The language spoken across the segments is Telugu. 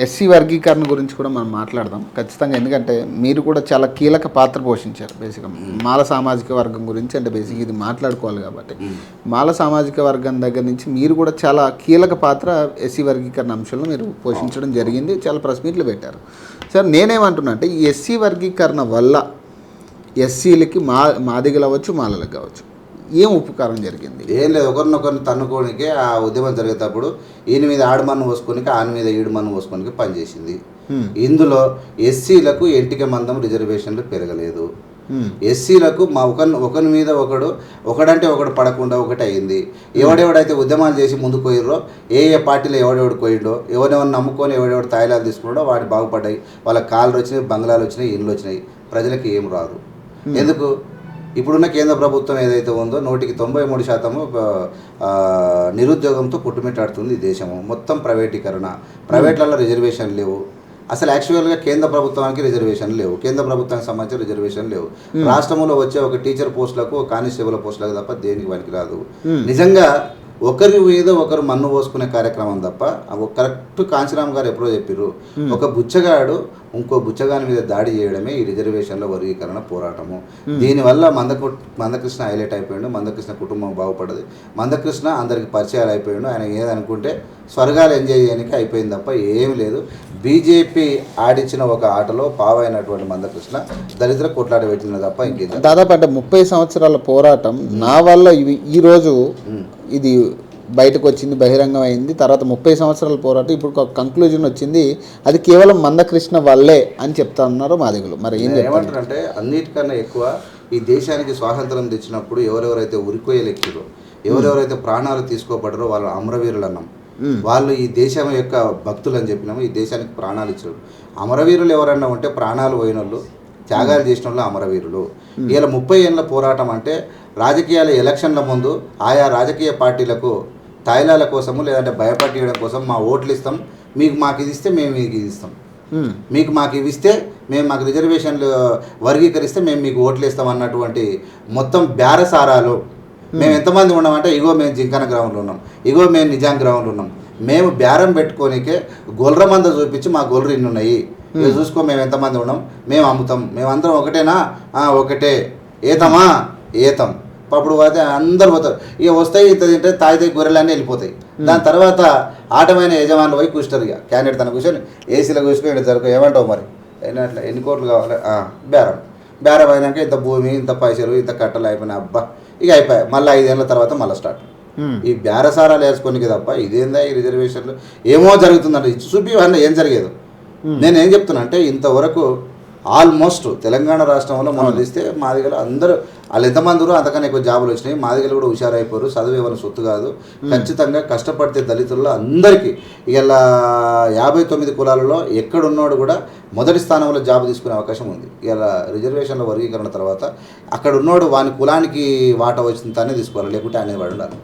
ఎస్సీ వర్గీకరణ గురించి కూడా మనం మాట్లాడదాం ఖచ్చితంగా. ఎందుకంటే మీరు కూడా చాలా కీలక పాత్ర పోషించారు బేసిక్గా మాల సామాజిక వర్గం గురించి. అంటే బేసిక్ ఇది మాట్లాడుకోవాలి కాబట్టి మాల సామాజిక వర్గం దగ్గర నుంచి మీరు కూడా చాలా కీలక పాత్ర ఎస్సీ వర్గీకరణ అంశంలో మీరు పోషించడం జరిగింది. చాలా ప్రెస్ మీట్లు పెట్టారు. సార్ నేనేమంటున్నా అంటే ఈ ఎస్సీ వర్గీకరణ వల్ల ఎస్సీలకి మాదిగలు అవ్వచ్చు, మాలలకు కావచ్చు, ఏం ఉపకారం జరిగింది? ఏం లేదు, ఒకరినొకరిని తన్నుకోనికే ఆ ఉద్యమం జరిగేటప్పుడు ఈయన మీద ఆడమన్ను పోసుకోనికి, ఆయన మీద ఈడుమన్ను పోసుకోనికి పనిచేసింది. ఇందులో ఎస్సీలకు ఎంటిక మందం రిజర్వేషన్లు పెరగలేదు. ఎస్సీలకు మా ఒకరి మీద ఒకడంటే ఒకడు పడకుండా ఒకటి అయింది. ఎవడెవడైతే ఉద్యమాలు చేసి ముందుకు పోయిర్రో, ఏ పార్టీలో ఎవడెవడు పోయిండో, ఎవరెవరిని నమ్ముకొని ఎవడెవడు తాయిలాలు తీసుకున్నాడో వాడు బాగుపడ్డాయి. వాళ్ళకి కాళ్ళు వచ్చినాయి, బంగ్లాలు వచ్చినాయి, ఇండ్లు వచ్చినాయి. ప్రజలకు ఏం రాదు. ఎందుకు? ఇప్పుడున్న కేంద్ర ప్రభుత్వం ఏదైతే ఉందో 93% నిరుద్యోగంతో పుట్టుమిట్టాడుతుంది ఈ దేశము. మొత్తం ప్రైవేటీకరణ, ప్రైవేట్లలో రిజర్వేషన్ లేవు. అసలు యాక్చువల్గా కేంద్ర ప్రభుత్వానికి రిజర్వేషన్ లేవు, కేంద్ర ప్రభుత్వానికి సంబంధించిన రిజర్వేషన్ లేవు. రాష్ట్రంలో వచ్చే ఒక టీచర్ పోస్టులకు, కానిస్టేబుల్ పోస్టులకు తప్ప దేనికి పనికి రాదు. నిజంగా ఒకరి మీద ఒకరు మన్ను పోసుకునే కార్యక్రమం తప్ప, కరెక్ట్ కాంచీరామ్ గారు ఎప్పుడో చెప్పారు, ఒక బుచ్చగాడు ఇంకో బుచ్చగాని మీద దాడి చేయడమే ఈ రిజర్వేషన్ల వర్గీకరణ పోరాటము. దీనివల్ల మందకృష్ణ హైలైట్ అయిపోయాడు, మందకృష్ణ కుటుంబం బాగుపడదు, మందకృష్ణ అందరికి పరిచయాలు అయిపోయాడు. ఆయన ఏదనుకుంటే స్వర్గాలు ఎంజాయ్ చేయడానికి అయిపోయింది తప్ప ఏమి లేదు. బీజేపీ ఆడించిన ఒక ఆటలో పావైనటువంటి మందకృష్ణ దళితుల కొట్లాట పెట్టిన తప్ప ఇంకేం. దాదాపు అంటే 30 సంవత్సరాల పోరాటం నా వల్ల ఈరోజు ఇది బయటకు వచ్చింది, బహిరంగం అయింది. తర్వాత 30 సంవత్సరాల పోరాటం ఇప్పుడు ఒక కంక్లూజన్ వచ్చింది, అది కేవలం మందకృష్ణ వల్లే అని చెప్తా ఉన్నారు మాదిగలు. మరి ఏమంటారంటే అన్నిటికన్నా ఎక్కువ ఈ దేశానికి స్వాతంత్రం తెచ్చినప్పుడు ఎవరెవరైతే ఉరికోయలెక్కిరో, ఎవరెవరైతే ప్రాణాలు తీసుకోబడ్డారో వాళ్ళు అమరవీరులు అన్నాం. వాళ్ళు ఈ దేశం యొక్క భక్తులు అని చెప్పినాము. ఈ దేశానికి ప్రాణాలు ఇచ్చారు. అమరవీరులు ఎవరన్నా ఉంటే ప్రాణాలు పోయిన వాళ్ళు, త్యాగాలు చేసిన వాళ్ళు అమరవీరులు. ఇలా 30 ఏళ్ళ పోరాటం అంటే రాజకీయాల ఎలక్షన్ల ముందు ఆయా రాజకీయ పార్టీలకు తాయిలాల కోసము లేదంటే భయపట్టియడం కోసం మా ఓట్లు ఇస్తాం, మాకు ఇది ఇస్తే మేము మీకు ఇది ఇస్తాం, మాకు ఇవి ఇస్తే మాకు రిజర్వేషన్లు వర్గీకరిస్తే మేము మీకు ఓట్లు ఇస్తాం అన్నటువంటి మొత్తం బేరసారాలు. మేము ఎంతమంది ఉన్నామంటే, ఇగో మేము జింకన గ్రౌండ్లో ఉన్నాం, ఇగో మేము నిజాం గ్రౌండ్లో ఉన్నాం, మేము బేరం పెట్టుకోనికే గొర్రె మంద చూపించి మా గొర్రెలు ఇన్ని ఉన్నాయి, ఇవి చూసుకో మేము ఎంతమంది ఉన్నాం, మేము అమ్ముతాం, మేమందరం ఒకటేనా, ఒకటే, ఏతమా ఏతం. అప్పుడు పోతే అందరు పోతారు. ఇక వస్తాయి, ఇంత తింటే తాగితే గొర్రెలన్నీ వెళ్ళిపోతాయి. దాని తర్వాత ఆటమైన యజమానులు పోయి కూర్చుంటారు. ఇక క్యాండిడేట్ తన కూర్చొని ఏసీలో కూర్చుని జరుగు ఏమంటావు మరి అయినట్లా ఎన్ని కోట్లు కావాలి, బేరం అయినాక ఇంత భూమి, ఇంత పైసలు, ఇంత కట్టలు అయిపోయినాయి. అబ్బా ఇక అయిపోయాయి. మళ్ళీ 5 ఏళ్ళ తర్వాత మళ్ళీ స్టార్ట్. ఈ బేరసారాలు వేసుకోనికి తప్ప ఇదేందా ఈ రిజర్వేషన్లు ఏమో జరుగుతుందంటే చూపి అన్న ఏం జరిగేదు. నేనేం చెప్తున్నా అంటే, ఇంతవరకు ఆల్మోస్ట్ తెలంగాణ రాష్ట్రంలో మనం తీస్తే మాదిగలు అందరూ వాళ్ళు ఎంతమంది అంతకన్నా ఎక్కువ జాబులు వచ్చినాయి. మాదిగలు కూడా హుషారైపోయారు. చదువు ఏమైనా సొత్తు కాదు. ఖచ్చితంగా కష్టపడితే దళితుల్లో అందరికీ ఇలా 59 కులాలలో ఎక్కడున్నాడు కూడా మొదటి స్థానంలో జాబ్ తీసుకునే అవకాశం ఉంది. ఇలా రిజర్వేషన్ల వర్గీకరణ తర్వాత అక్కడ ఉన్నోడు వాని కులానికి వాటా వచ్చిందనే తీసుకోవాలి, లేకుంటే అనేది వాడు ఉండాలి.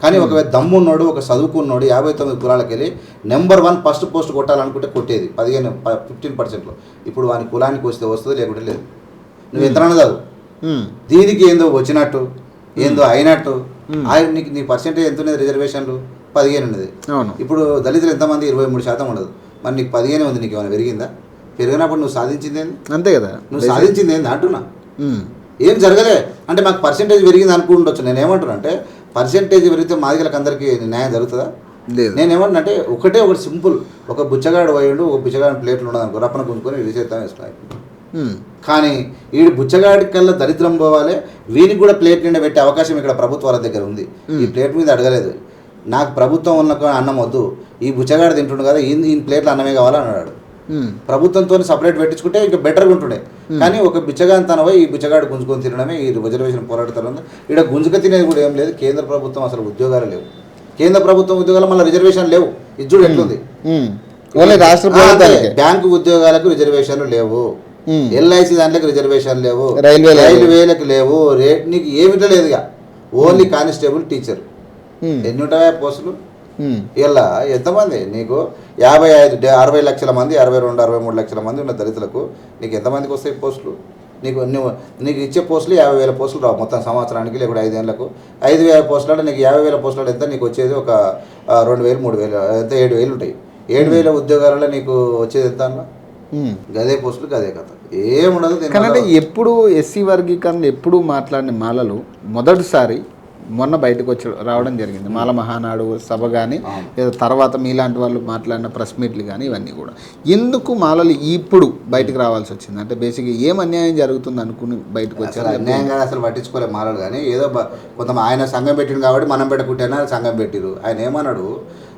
కానీ ఒకవేళ దమ్మున్నోడు, ఒక చదువుకున్నోడు 59 కులాలకు వెళ్ళి నెంబర్ 1 ఫస్ట్ పోస్ట్ కొట్టాలనుకుంటే కొట్టేది 15%. ఇప్పుడు వాని కులానికి వస్తే వస్తుంది, లేకుంటే లేదు. నువ్వు ఎంతనన్నా చదువు, దీనికి ఏందో వచ్చినట్టు ఏందో అయినట్టు. నీ పర్సెంటేజ్ ఎంత ఉన్నది? రిజర్వేషన్లు 15 ఉన్నది. ఇప్పుడు దళితులు ఎంతమంది? 23% ఉండదు. మరి నీకు 15 ఉంది, నీకు ఏమైనా పెరిగిందా? పెరిగినప్పుడు నువ్వు సాధించింది ఏంది? అంతే కదా, నువ్వు సాధించింది ఏంది అంటున్నా. ఏం జరగలే అంటే మాకు పర్సెంటేజ్ పెరిగింది అనుకుంటుండొచ్చు. నేను ఏమంటున్నా అంటే, పర్సెంటేజ్ పెరిగితే మాదిగలకు అందరికీ న్యాయం జరుగుతుందా? లేదు. నేనేమంటున్నా అంటే, ఒకటి సింపుల్, ఒక బుచ్చగాడు పోయిండు, ఒక బుచ్చగాడి ప్లేట్లు ఉండదు అనుకో, రప్పన గుంజుకొని విడిచేద్దాం వేసుకున్నాయి. కానీ వీడు బుచ్చగాడి కల్లా దరిద్రం పోవాలి, వీనికి కూడా ప్లేట్ నిండా పెట్టే అవకాశం ఇక్కడ ప్రభుత్వాల దగ్గర ఉంది. ఈ ప్లేట్ మీద అడగలేదు, నాకు ప్రభుత్వం ఉన్న అన్నం వద్దు, ఈ బుచ్చగాడు తింటుండు కదా, ఈ ప్లేట్లు అన్నమే కావాలని అన్నాడు. ప్రభుత్వంతో సపరేట్ పెట్టించుకుంటే ఇంకా బెటర్గా ఉంటుండే. కానీ ఒక బిచ్చగాని తనవై ఈ బిచ్చగాడు గుంజుకొని తినడమే ఈ రిజర్వేషన్ పోరాటం. ఇక్కడ గుంజుక తినేది కూడా ఏం లేదు. కేంద్ర ప్రభుత్వం అసలు ఉద్యోగాలు లేవు. కేంద్ర ప్రభుత్వం ఉద్యోగాలు మళ్ళీ రిజర్వేషన్ లేవు. ఇది చూడు ఎట్లుంది. బ్యాంకు ఉద్యోగాలకు రిజర్వేషన్లు లేవు, ఎల్ఐసి దాంట్లోకి రిజర్వేషన్ లేవు, రైల్వేలకు లేవు, నీకు ఏమిటో లేదుగా. Only constable, teacher. ఎన్ని ఉంటాయా పోస్టులు? ఇలా ఎంతమంది నీకు 60 లక్షల మంది, 62, 63 లక్షల మంది ఉన్న దళితులకు నీకు ఎంతమందికి వస్తాయి పోస్టులు? నీకు ఇచ్చే పోస్టులు 50,000 పోస్టులు రావు మొత్తం సంవత్సరానికి, లేకుంటే 5 ఏళ్లకు. 5,000 పోస్టులు అంటే నీకు 50,000 పోస్టులు ఎంత? నీకు వచ్చేది ఒక 2,000, 3,000, ఎంత 7,000 ఉంటాయి. 7,000 ఉద్యోగాలలో నీకు వచ్చేది ఎంత అన్న? గదే పోస్టులు గదే కథ, ఏముండదు. కానీ ఎప్పుడు ఎస్సీ వర్గీకరణ ఎప్పుడు మాట్లాడిన మాలలు మొదటిసారి మొన్న బయటకు వచ్చి రావడం జరిగింది. మాల మహానాడు సభ కానీ లేదా తర్వాత మీలాంటి వాళ్ళు మాట్లాడిన ప్రెస్ మీట్లు కానీ ఇవన్నీ కూడా. ఎందుకు మాలలు ఇప్పుడు బయటకు రావాల్సి వచ్చింది? అంటే బేసిక్గా ఏం అన్యాయం జరుగుతుంది అనుకుని బయటకు వచ్చారు? అన్యాయంగా అసలు పట్టించుకోలేదు మాలలు. కానీ ఏదో కొంత ఆయన సంఘం పెట్టిండు కాబట్టి మనం పెట్టకుంటేనే సంఘం పెట్టిరు. ఆయన ఏమన్నాడు,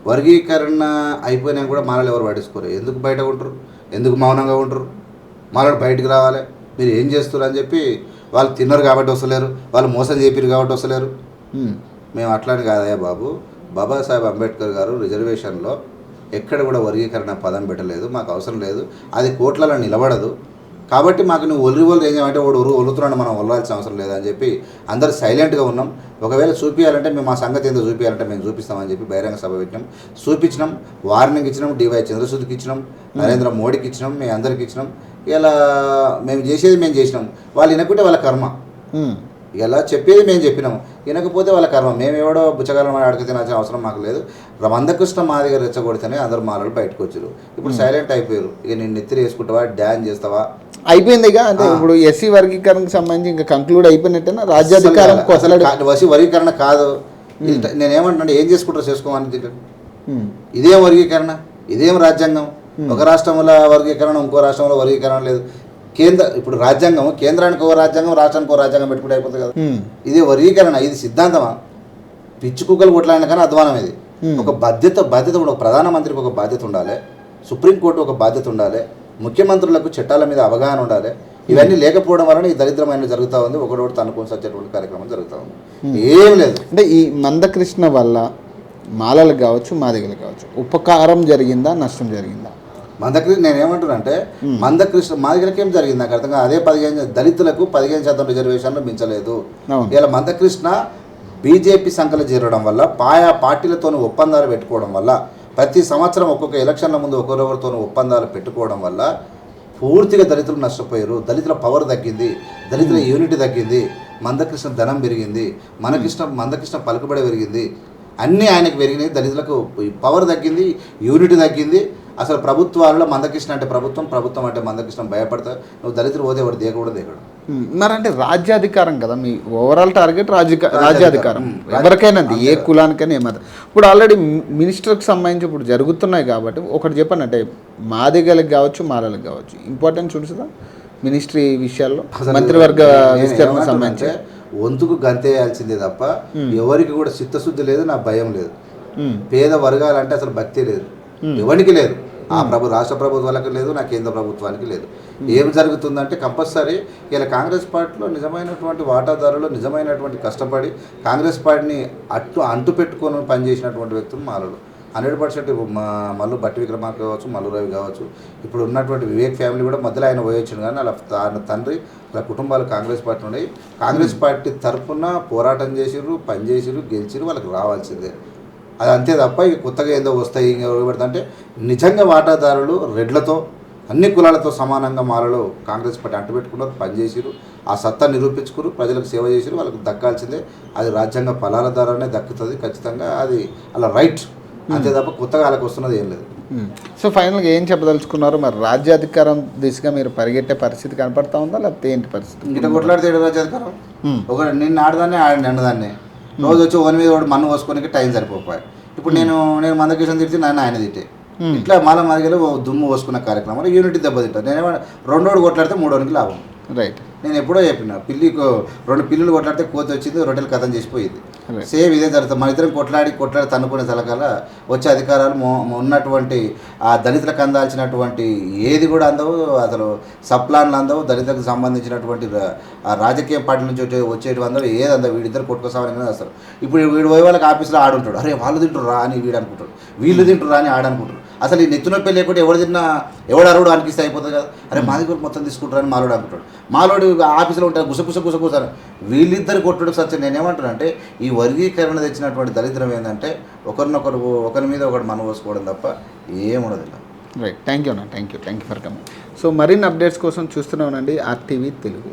వర్గీకరణ అయిపోయినా కూడా మాలలు ఎవరు పట్టించుకోరు. ఎందుకు బయట ఉంటారు, ఎందుకు మౌనంగా ఉంటారు? మాలలు బయటకు రావాలి, మీరు ఏం చేస్తారు అని చెప్పి వాళ్ళు తిన్నారు కాబట్టి వస్తలేరు, వాళ్ళు మోసం చేపిరు కాబట్టి వస్తలేరు. మేము అట్లాంటి కాదయ్యా బాబు, బాబాసాహెబ్ అంబేద్కర్ గారు రిజర్వేషన్లో ఎక్కడ కూడా వర్గీకరణ పదం పెట్టలేదు, మాకు అవసరం లేదు, అది కోట్లలో నిలబడదు, కాబట్టి మాకు నువ్వు ఒళ్ళు ఏం చేయమంటే వాడు ఒలుతున్నాడు, మనం ఒలవాల్సిన అవసరం లేదని చెప్పి అందరు సైలెంట్గా ఉన్నాం. ఒకవేళ చూపించాలంటే మేము మా సంగతి ఏందో చూపించాలంటే మేము చూపిస్తామని చెప్పి బహిరంగ సభ పెట్టినాం, చూపించినాం, వార్నింగ్ ఇచ్చినాం, డివై చంద్రశూద్కి ఇచ్చినాం, నరేంద్ర మోడీకి ఇచ్చినాం, మేము అందరికి ఇచ్చినాం. ఇలా మేము చేసేది మేము చేసినాం, వాళ్ళు వినకుంటే వాళ్ళ కర్మ. ఇలా చెప్పేది మేము చెప్పినాము, వినకపోతే వాళ్ళ కర్మ. మేము ఎవడో బుచ్చగాలం అడిగితే తినాల్సిన అవసరం మాకు లేదు. మందకృష్ణ మాదిగా రెచ్చగొడితేనే అందరు మాలలు బయటకు వచ్చారు. ఇప్పుడు సైలెంట్ అయిపోయారు. ఇక నేను నెత్తిరి వేసుకుంటావా, డ్యాన్ చేస్తావా, అయిపోయింది. ఇక అంటే ఇప్పుడు ఎస్సీ వర్గీకరణకు సంబంధించి ఇంకా కంక్లూడ్ అయిపోయినట్టేనా? రాజ్యాధికారం వసి వర్గీకరణ కాదు. నేనేమంటున్నా, ఏం చేసుకుంటారో చేసుకోమని. ఇదేం వర్గీకరణ, ఇదేం రాజ్యాంగం? ఒక రాష్ట్రంలో వర్గీకరణ, ఇంకో రాష్ట్రంలో వర్గీకరణ లేదు. ఇప్పుడు రాజ్యాంగం కేంద్రానికి ఒక రాజ్యాంగం, రాష్ట్రానికి ఒక రాజ్యాంగం పెట్టుకుంటే అయిపోతుంది కదా. ఇది వర్గీకరణ, ఇది సిద్ధాంతమా? పిచ్చి కుక్కలు కొట్లాడిన కానీ అధ్వానం ఇది. ఒక బాధ్యత ఒక ప్రధానమంత్రికి ఒక బాధ్యత ఉండాలి, సుప్రీంకోర్టు ఒక బాధ్యత ఉండాలి, ముఖ్యమంత్రులకు చట్టాల మీద అవగాహన ఉండాలి. ఇవన్నీ లేకపోవడం వలన ఈ దరిద్రమైన జరుగుతూ ఉంది. ఒకటి తనుకొని సచ్చేటువంటి కార్యక్రమం జరుగుతూ ఉంది. ఏం లేదు. అంటే ఈ మందకృష్ణ వల్ల మాలలకు కావచ్చు, మాదిగలకు కావచ్చు ఉపకారం జరిగిందా, నష్టం జరిగిందా? మందకృష్ణ నేనేమంటున్నా అంటే, మందకృష్ణ మాదిగలకి ఏం జరిగింది నాకు అర్థం కాదు. అదే 15 దళితులకు 15% రిజర్వేషన్లు మించలేదు. ఇలా మందకృష్ణ బీజేపీ సంఖ్యలు చేరడం వల్ల, పార్టీలతో ఒప్పందాలు పెట్టుకోవడం వల్ల, ప్రతి సంవత్సరం ఒక్కొక్క ఎలక్షన్ల ముందు ఒకరెవరితో ఒప్పందాలు పెట్టుకోవడం వల్ల పూర్తిగా దళితులు నష్టపోయారు. దళితుల పవర్ తగ్గింది, దళితుల యూనిటీ తగ్గింది, మందకృష్ణ ధనం పెరిగింది, మందకృష్ణ పలుకుబడి పెరిగింది, అన్నీ ఆయనకు పెరిగినాయి. దళితులకు పవర్ తగ్గింది, యూనిటీ తగ్గింది. అసలు ప్రభుత్వాలలో మందకృష్ణ అంటే ప్రభుత్వం అంటే మందకృష్ణ భయపడతా. నువ్వు దళితులు పోతే వాడు దేకూడదు. మరి అంటే రాజ్యాధికారం కదా మీ ఓవరాల్ టార్గెట్, రాజ్యాధికారం ఎవరికైనా, ఏ కులానికైనా ఏమవుతుంది. ఇప్పుడు ఆల్రెడీ మినిస్టర్కి సంబంధించి ఇప్పుడు జరుగుతున్నాయి కాబట్టి ఒకటి చెప్పండి, అంటే మాదిగలకు కావచ్చు, మాలలకు కావచ్చు ఇంపార్టెన్స్ ఉంటుందా మినిస్ట్రీ విషయాల్లో? మంత్రివర్గ విస్తరణ సంబంధించి వంతుకు గంతేయాల్సిందే తప్ప ఎవరికి కూడా చిత్తశుద్ధి లేదు, నా భయం లేదు. పేద వర్గాలంటే అసలు భక్తి లేదు, ఎవరికి లేదు. రాష్ట్ర ప్రభుత్వాలకు లేదు, నా కేంద్ర ప్రభుత్వానికి లేదు. ఏం జరుగుతుందంటే కంపల్సరీ ఇలా కాంగ్రెస్ పార్టీలో నిజమైనటువంటి వాటాదారులు, నిజమైనటువంటి కష్టపడి కాంగ్రెస్ పార్టీని అంటు పెట్టుకొని పనిచేసినటువంటి వ్యక్తులు మాలలు 100%. మల్లు బట్టి విక్రమార్క కావచ్చు, మల్లు రవి కావచ్చు, ఇప్పుడు ఉన్నటువంటి వివేక్ ఫ్యామిలీ కూడా మధ్యలో ఆయన పోయొచ్చింది. కానీ అలా తండ్రి ఇలా కుటుంబాలు కాంగ్రెస్ పార్టీ ఉన్నాయి. కాంగ్రెస్ పార్టీ తరఫున పోరాటం చేసిర్రు, పనిచేసిర్రు, గెలిచిర్రు, వాళ్ళకి రావాల్సిందే. అది అంతే తప్ప ఇక కొత్తగా ఏందో వస్తాయి ఇంకెవరు నిజంగా వాటాదారులు రెడ్లతో అన్ని కులాలతో సమానంగా మాలలో కాంగ్రెస్ పార్టీ అంటుపెట్టుకున్నారు, పనిచేసిరు, ఆ సత్తా నిరూపించుకున్నారు, ప్రజలకు సేవ చేసిరు, వాళ్ళకి దక్కాల్సిందే. అది రాజ్యాంగ ఫలాల ద్వారానే దక్కుతుంది ఖచ్చితంగా. అది అలా రైట్, అంతే తప్ప కొత్తగా వాళ్ళకి వస్తున్నది ఏం లేదు. సో ఫైనల్గా ఏం చెప్పదలుచుకున్నారు? మరి రాజ్యాధికారం దిశగా మీరు పరిగెట్టే పరిస్థితి కనపడతా ఉందా, లేకపోతే ఏంటి పరిస్థితి? ఇట్లా కొట్లాడితే రాజ్యాధికారం ఒక నిన్న ఆడదాన్ని నిన్నదాన్ని రోజు వచ్చి ఓని మీద వాడు మన్ను పోసుకోనికి టైం సరిపోయి. ఇప్పుడు నేను మందకృష్ణ తిడితే నన్ను ఆయన తిట్టే, ఇట్లా మాదిగలు దుమ్ము పోసుకున్న కార్యక్రమాలు యూనిటీ దెబ్బతింటారు. నేనేమో 2 కొట్లాడితే 3 లాభం. రైట్. నేను ఎప్పుడో చెప్పిన 2 పిల్లులు కొట్లాడితే కోతి వచ్చింది, రొట్టెలు కథం చేసిపోయింది. సేమ్ ఇదే జరుగుతుంది. మన ఇద్దరం కొట్లాడి తన్నుకునే సలకాల వచ్చే అధికారాలు ఉన్నటువంటి ఆ దళితులకు అందాల్సినటువంటి ఏది కూడా అందవు, అసలు సప్లాన్లు అందవు, దళితులకు సంబంధించినటువంటి రాజకీయ పార్టీ నుంచి వచ్చేటివి అందవు, ఏది అందవు. వీడిద్దరు కొట్టుకోసామని వస్తారు. ఇప్పుడు వీడు పోయే వాళ్ళకి ఆఫీస్లో ఆడుంటాడు, అరే వాళ్ళు తింటుర్రా అని వీడు అనుకుంటాడు, వీళ్ళు తింటుర్రా అని ఆడనుకుంటారు. అసలు ఈ నెత్తి నొప్పి లేకుంటే ఎవడు అరుడు అనిపిస్తే అయిపోతుంది కదా. అరే మాది కూడా మొత్తం తీసుకుంటారని మాలోడు అనుకుంటాడు. మాలోడు ఆఫీసులో ఉంటారు, గుసగుస వీళ్ళిద్దరు కొట్టుడు సత్యం. నేనేమంటాను అంటే ఈ వర్గీకరణ తెచ్చినటువంటి దరిద్రం ఏంటంటే ఒకరి మీద ఒకటి మనం పోసుకోవడం తప్ప ఏముండదు. Right. Thank you for coming. So మరిన్ని అప్డేట్స్ కోసం చూస్తూనే ఉండండి RTV తెలుగు.